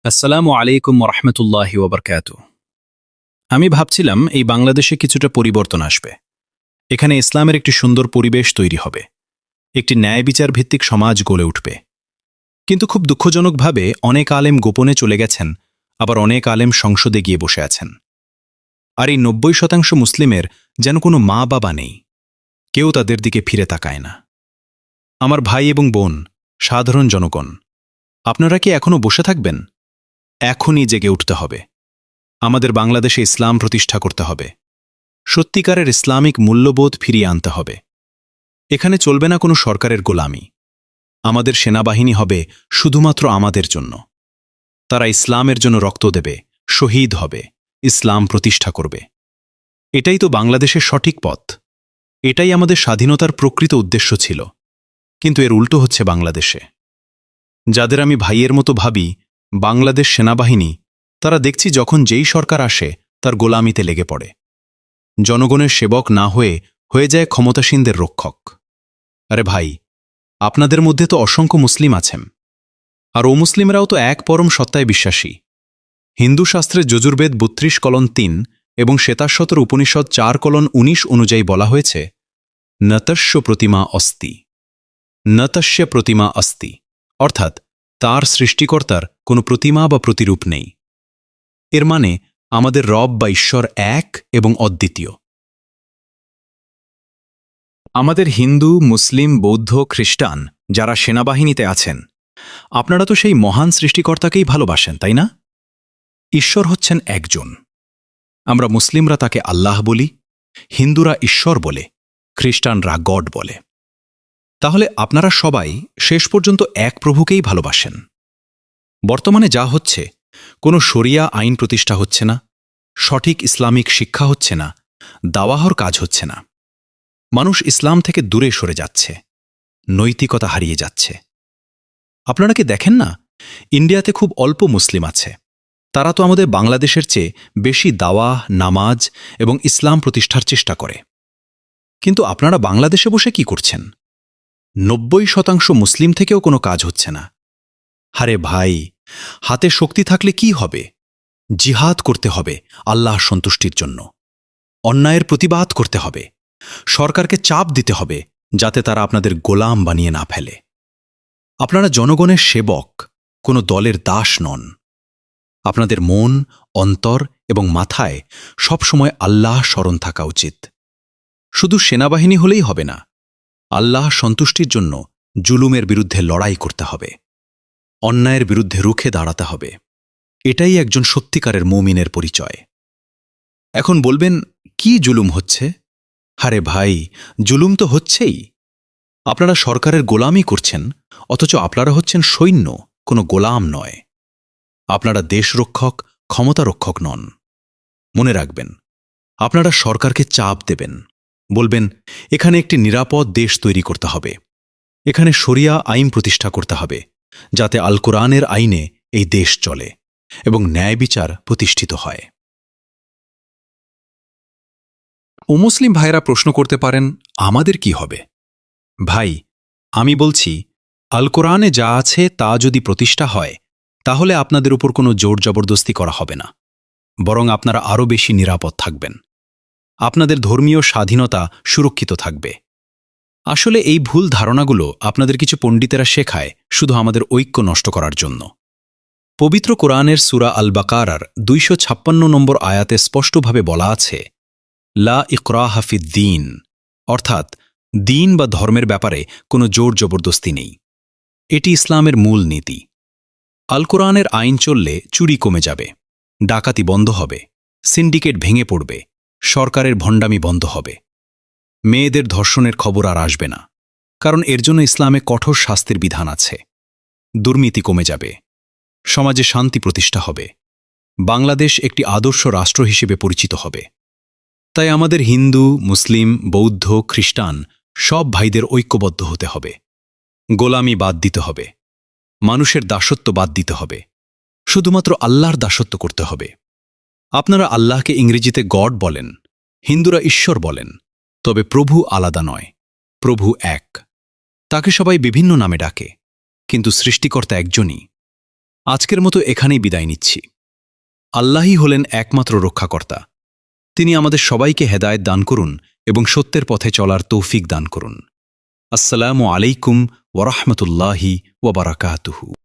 আসসালামু আলাইকুম রহমতুল্লাহি ওবরকাত। আমি ভাবছিলাম এই বাংলাদেশে কিছুটা পরিবর্তন আসবে। এখানে ইসলামের একটি সুন্দর পরিবেশ তৈরি হবে, একটি ন্যায় বিচার ভিত্তিক সমাজ গড়ে উঠবে। কিন্তু খুব দুঃখজনকভাবে অনেক আলেম গোপনে চলে গেছেন, আবার অনেক আলেম সংসদে গিয়ে বসে আছেন। আর এই ৯০% মুসলিমের যেন কোনো মা বাবা নেই, কেউ তাদের দিকে ফিরে তাকায় না। আমার ভাই এবং বোন, সাধারণ জনগণ, আপনারা কি এখনও বসে থাকবেন? এখনই জেগে উঠতে হবে। আমাদের বাংলাদেশে ইসলাম প্রতিষ্ঠা করতে হবে, সত্যিকারের ইসলামিক মূল্যবোধ ফিরিয়ে আনতে হবে। এখানে চলবে না কোনো সরকারের গোলামি। আমাদের সেনাবাহিনী হবে শুধুমাত্র আমাদের জন্য। তারা ইসলামের জন্য রক্ত দেবে, শহীদ হবে, ইসলাম প্রতিষ্ঠা করবে। এটাই তো বাংলাদেশের সঠিক পথ। এটাই আমাদের স্বাধীনতার প্রকৃত উদ্দেশ্য ছিল। কিন্তু এর উল্টো হচ্ছে বাংলাদেশে। যাদের আমি ভাইয়ের মতো ভাবি, বাংলাদেশ সেনাবাহিনী, তারা দেখছি যখন যেই সরকার আসে তার গোলামিতে লেগে পড়ে। জনগণের সেবক না হয়ে যায় ক্ষমতাসীনদের রক্ষক। আরে ভাই, আপনাদের মধ্যে তো অসংখ্য মুসলিম আছেন, আর অমুসলিমরাও তো এক পরম সত্তায় বিশ্বাসী। হিন্দু শাস্ত্রে যজুর্বেদ ৩২:৩ এবং শ্বেতাশ্বতর উপনিষদ ৪:১৯ অনুযায়ী বলা হয়েছে, নতস্য প্রতিমা অস্তি, নতস্য প্রতিমা অস্তি, অর্থাৎ তার সৃষ্টিকর্তার কোনো প্রতিমা বা প্রতিরূপ নেই। এর মানে আমাদের রব বা ঈশ্বর এক এবং অদ্বিতীয়। আমাদের হিন্দু, মুসলিম, বৌদ্ধ, খ্রিস্টান যারা সেনাবাহিনীতে আছেন, আপনারা তো সেই মহান সৃষ্টিকর্তাকেই ভালোবাসেন, তাই না? ঈশ্বর হচ্ছেন একজন। আমরা মুসলিমরা তাকে আল্লাহ বলি, হিন্দুরা ঈশ্বর বলে, খ্রিস্টানরা গড বলে। তাহলে আপনারা সবাই শেষ পর্যন্ত এক প্রভুকেই ভালোবাসেন। বর্তমানে যা হচ্ছে, কোনো শরিয়া আইন প্রতিষ্ঠা হচ্ছে না, সঠিক ইসলামিক শিক্ষা হচ্ছে না, দাওয়াহর কাজ হচ্ছে না। মানুষ ইসলাম থেকে দূরে সরে যাচ্ছে, নৈতিকতা হারিয়ে যাচ্ছে। আপনারা কি দেখেন না, ইন্ডিয়াতে খুব অল্প মুসলিম আছে। তারা তো আমাদের বাংলাদেশের চেয়ে বেশি দাওয়া, নামাজ এবং ইসলাম প্রতিষ্ঠার চেষ্টা করে। কিন্তু আপনারা বাংলাদেশে বসে কি করছেন? ৯০% মুসলিম থেকেও কোনো কাজ হচ্ছে না। আরে ভাই, হাতে শক্তি থাকলে কি হবে? জিহাদ করতে হবে আল্লাহ সন্তুষ্টির জন্য। অন্যায়ের প্রতিবাদ করতে হবে, সরকারকে চাপ দিতে হবে যাতে তারা আপনাদের গোলাম বানিয়ে না ফেলে। আপনারা জনগণের সেবক, কোনো দলের দাস নন। আপনাদের মন, অন্তর এবং মাথায় সবসময় আল্লাহ স্মরণ থাকা উচিত। শুধু সেনাবাহিনী হলেই হবে না, আল্লাহ সন্তুষ্টির জন্য জুলুমের বিরুদ্ধে লড়াই করতে হবে, অন্যায়ের বিরুদ্ধে রুখে দাঁড়াতে হবে। এটাই একজন সত্যিকারের মুমিনের পরিচয়। এখন বলবেন, কি জুলুম হচ্ছে? আরে ভাই, জুলুম তো হচ্ছেই। আপনারা সরকারের গোলামি করছেন, অথচ আপনারা হচ্ছেন সৈন্য, কোনো গোলাম নয়। আপনারা দেশরক্ষক, ক্ষমতারক্ষক নন। মনে রাখবেন, আপনারা সরকারকে চাপ দেবেন, বলবেন এখানে একটি নিরাপদ দেশ তৈরি করতে হবে, এখানে শরিয়া আইন প্রতিষ্ঠা করতে হবে, যাতে আল কোরআনের আইনে এই দেশ চলে এবং ন্যায় বিচার প্রতিষ্ঠিত হয়। অমুসলিম ভাইরা প্রশ্ন করতে পারেন, আমাদের কি হবে? ভাই, আমি বলছি, আল কোরআনে যা আছে তা যদি প্রতিষ্ঠা হয়, তাহলে আপনাদের উপর কোনো জোর জবরদস্তি করা হবে না, বরং আপনারা আরও বেশি নিরাপদ থাকবেন। আপনাদের ধর্মীয় স্বাধীনতা সুরক্ষিত থাকবে। আসলে এই ভুল ধারণাগুলো আপনাদের কিছু পণ্ডিতেরা শেখায় শুধু আমাদের ঐক্য নষ্ট করার জন্য। পবিত্র কোরআনের সূরা আল বাকারার ২৫৬ নম্বর আয়াতে স্পষ্টভাবে বলা আছে, লা ইকরাহা ফিদ্দীন, অর্থাৎ দিন বা ধর্মের ব্যাপারে কোনো জোর জবরদস্তি নেই। এটি ইসলামের মূল নীতি। আল কোরআনের আইন চললে চুরি কমে যাবে, ডাকাতি বন্ধ হবে, সিন্ডিকেট ভেঙে পড়বে, সরকারের ভণ্ডামি বন্ধ হবে। মেয়েদের ধর্ষণের খবর আর আসবে না, কারণ এর জন্য ইসলামে কঠোর শাস্তির বিধান আছে। দুর্নীতি কমে যাবে, সমাজে শান্তি প্রতিষ্ঠা হবে, বাংলাদেশ একটি আদর্শ রাষ্ট্র হিসেবে পরিচিত হবে। তাই আমাদের হিন্দু, মুসলিম, বৌদ্ধ, খ্রিস্টান সব ভাইদের ঐক্যবদ্ধ হতে হবে। গোলামি বাদ দিতে হবে, মানুষের দাসত্ব বাদ দিতে হবে, শুধুমাত্র আল্লাহর দাসত্ব করতে হবে। আপনারা আল্লাহকে ইংরেজিতে গড বলেন, হিন্দুরা ঈশ্বর বলেন, তবে প্রভু আলাদা নয়, প্রভু এক। তাকে সবাই বিভিন্ন নামে ডাকে, কিন্তু সৃষ্টিকর্তা একজনই। আজকের মতো এখানেই বিদায় নিচ্ছি। আল্লাহই হলেন একমাত্র রক্ষাকর্তা। তিনি আমাদের সবাইকে হেদায়েত দান করুন এবং সত্যের পথে চলার তৌফিক দান করুন। আসসালামু আলাইকুম ওয়া রাহমাতুল্লাহি ওয়া বারাকাতুহু।